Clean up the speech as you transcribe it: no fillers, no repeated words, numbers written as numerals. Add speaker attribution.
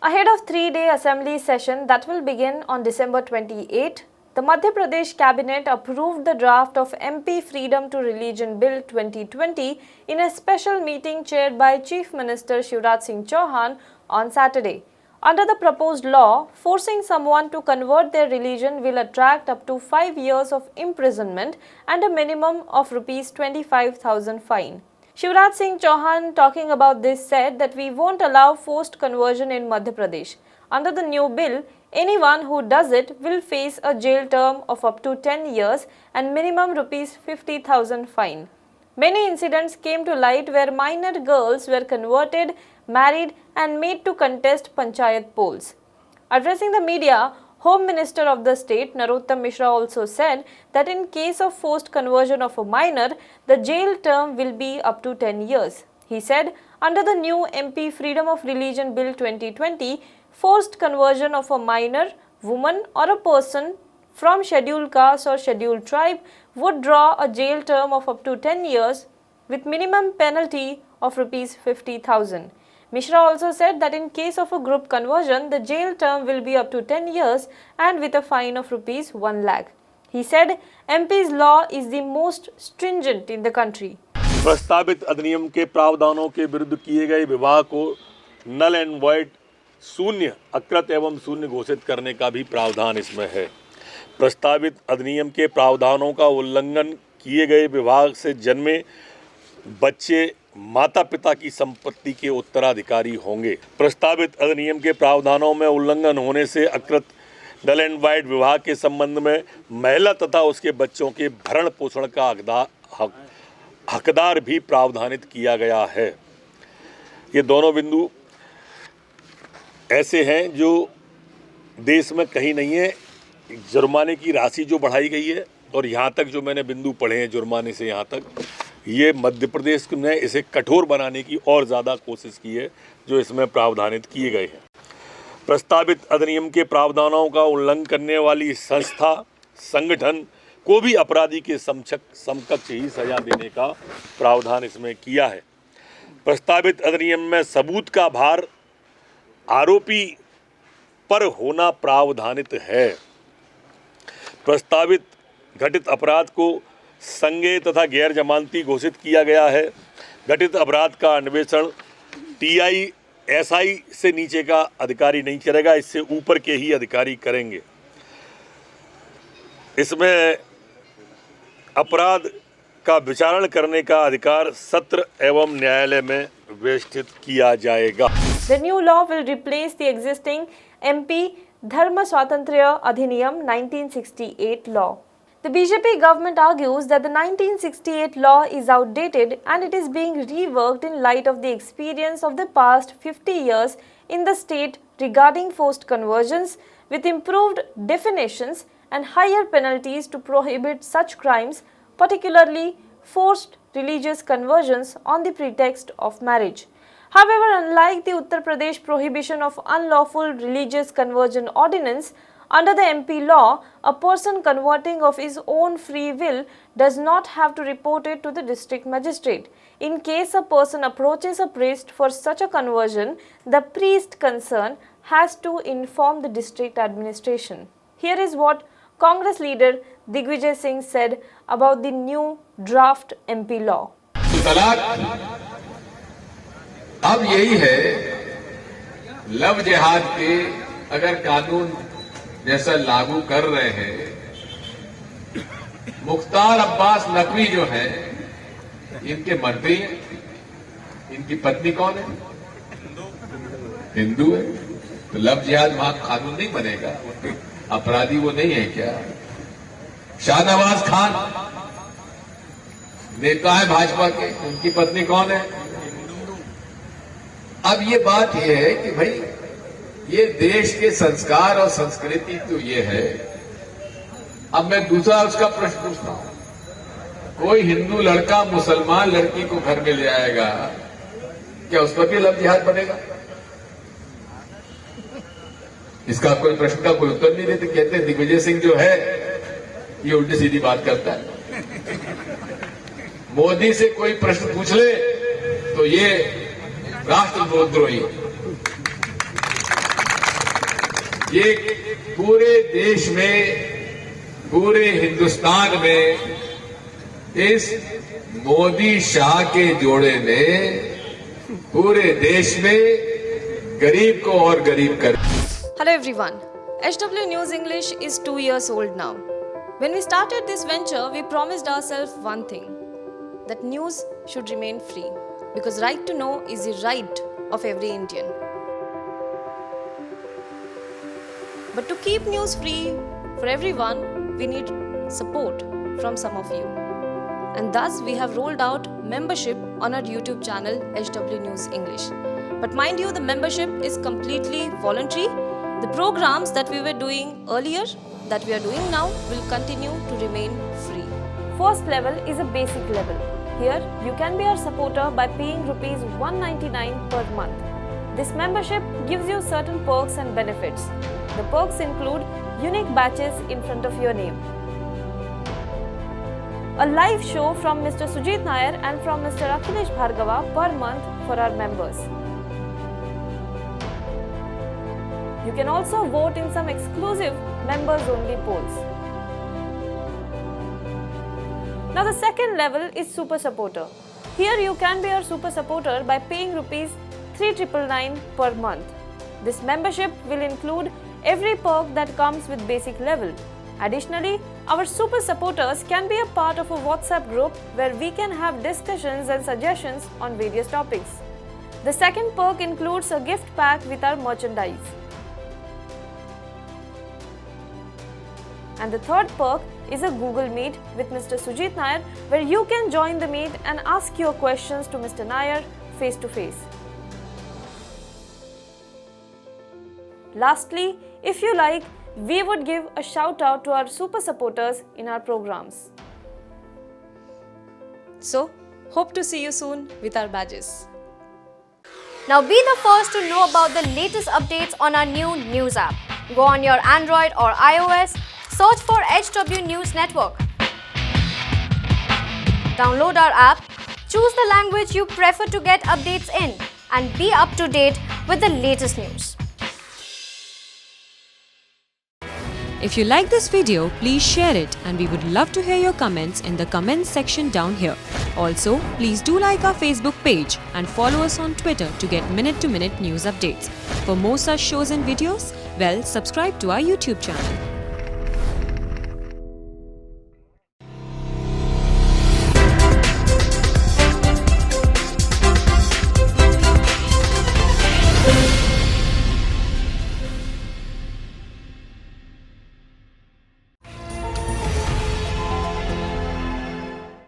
Speaker 1: Ahead of 3-day assembly session that will begin on December 28, the Madhya Pradesh Cabinet approved the draft of MP Freedom to Religion Bill 2020 in a special meeting chaired by Chief Minister Shivraj Singh Chauhan on Saturday. Under the proposed law, forcing someone to convert their religion will attract up to 5 years of imprisonment and a minimum of Rs 25,000 fine. Shivraj Singh Chauhan, talking about this, said that we won't allow forced conversion in Madhya Pradesh. Under the new bill, anyone who does it will face a jail term of up to 10 years and minimum Rs 50,000 fine. Many incidents came to light where minor girls were converted, married and made to contest Panchayat polls. Addressing the media, Home Minister of the state, Narottam Mishra, also said that in case of forced conversion of a minor, the jail term will be up to 10 years. He said, under the new MP Freedom of Religion Bill 2020, forced conversion of a minor, woman or a person from scheduled caste or scheduled tribe would draw a jail term of up to 10 years with minimum penalty of Rs 50,000. Mishra also said that in case of a group conversion, the jail term will be up to 10 years and with a fine of Rs 1 lakh. He said MP's law is the most stringent in the country.
Speaker 2: प्रस्तावित अधिनियम के प्रावधानों के विरुद्ध किए गए विवाह को नल एंड वॉइड शून्य, अकृत एवं शून्य घोषित करने का भी प्रावधान इसमें है। प्रस्तावित अधिनियम के प्रावधानों का उल्लंघन किए गए विवाह से जन्मे बच्चे माता पिता की संपत्ति के उत्तराधिकारी होंगे। प्रस्तावित अधिनियम के प्रावधानों में उल्लंघन होने से अकृत नल एंड वॉइड विवाह के संबंध में महिला तथा उसके बच्चों के भरण पोषण का हकदार भी प्रावधानित किया गया है। ये दोनों बिंदु ऐसे हैं जो देश में कहीं नहीं है। जुर्माने की राशि जो बढ़ाई गई है और यहाँ तक जो मैंने बिंदु पढ़े हैं जुर्माने से यहाँ तक, ये मध्य प्रदेश ने इसे कठोर बनाने की और ज़्यादा कोशिश की है जो इसमें प्रावधानित किए गए हैं। प्रस्तावित अधिनियम के प्रावधानों का उल्लंघन करने वाली संस्था संगठन को भी अपराधी के समकक्ष ही सजा देने का प्रावधान इसमें किया है। प्रस्तावित अधिनियम में सबूत का भार आरोपी पर होना प्रावधानित है। प्रस्तावित घटित अपराध को संज्ञेय तथा गैर जमानती घोषित किया गया है। घटित अपराध का अन्वेषण टीआई एसआई से नीचे का अधिकारी नहीं करेगा, इससे ऊपर के ही अधिकारी करेंगे। इसमें अपराध का विचारण करने का अधिकार सत्र एवं न्यायालय में व्यवस्थित किया जाएगा।
Speaker 1: The new law will replace the existing MP Dharma Swatantriya Adhiniyam 1968 law. The BJP government argues that the 1968 law is outdated and it is being reworked in light of the experience of the past 50 years in the state regarding forced conversions, with improved definitions and higher penalties to prohibit such crimes, particularly forced religious conversions on the pretext of marriage. However, unlike the Uttar Pradesh prohibition of unlawful religious conversion ordinance, under the MP law, a person converting of his own free will does not have to report it to the district magistrate. In case a person approaches a priest for such a conversion, the priest concerned has to inform the district administration. Here is what Congress leader Digvijay Singh said about the new draft MP law.
Speaker 3: अब यही है, love जिहाद के अगर कानून जैसा लागू कर रहे हैं, मुख्तार अब्बास नकवी जो है इनके मंत्री हैं, इनकी पत्नी कौन है? हिंदू है। तो लव जिहाद वहां कानून नहीं बनेगा, अपराधी वो नहीं है क्या? शाहनवाज खान नेता है भाजपा के, उनकी पत्नी कौन है? अब ये बात ये है कि भाई ये देश के संस्कार और संस्कृति तो ये है। अब मैं दूसरा उसका प्रश्न पूछता हूं, कोई हिंदू लड़का मुसलमान लड़की को घर में ले आएगा, क्या उस पर भी लव जिहाद बनेगा? इसका कोई प्रश्न का कोई उत्तर नहीं देते। कहते हैं दिग्विजय सिंह जो है ये उल्टी सीधी बात करता है। मोदी से कोई प्रश्न पूछ ले तो ये राष्ट्रद्रोही। ये पूरे देश में, पूरे हिंदुस्तान में इस मोदी शाह के जोड़े ने पूरे देश में गरीब को और गरीब कर।
Speaker 1: Hello everyone. HW News English is 2 years old now. When we started this venture, we promised ourselves one thing, that news should remain free, because right to know is the right of every Indian. But to keep news free for everyone, we need support from some of you. And thus we have rolled out membership on our YouTube channel HW News English. But mind you, the membership is completely voluntary. The programs that we were doing earlier, that we are doing now, will continue to remain free. First level is a basic level. Here, you can be our supporter by paying Rs 199 per month. This membership gives you certain perks and benefits. The perks include unique badges in front of your name, a live show from Mr. Sujit Nair and from Mr. Akhilesh Bhargava per month for our members. You can also vote in some exclusive members-only polls. Now the second level is Super Supporter. Here you can be our Super Supporter by paying Rs 3,999 per month. This membership will include every perk that comes with basic level. Additionally, our Super Supporters can be a part of a WhatsApp group where we can have discussions and suggestions on various topics. The second perk includes a gift pack with our merchandise. And the third perk is a Google Meet with Mr. Sujit Nair, where you can join the meet and ask your questions to Mr. Nair face to face. Lastly, if you like, we would give a shout out to our super supporters in our programs. So, hope to see you soon with our badges.
Speaker 4: Now be the first to know about the latest updates on our new news app. Go on your Android or iOS, search for HW News Network. Download our app, choose the language you prefer to get updates in, and be up to date with the latest news.
Speaker 5: If you like this video, please share it, and we would love to hear your comments in the comments section down here. Also, please do like our Facebook page and follow us on Twitter to get minute-to-minute news updates. For more such shows and videos, well, subscribe to our YouTube channel.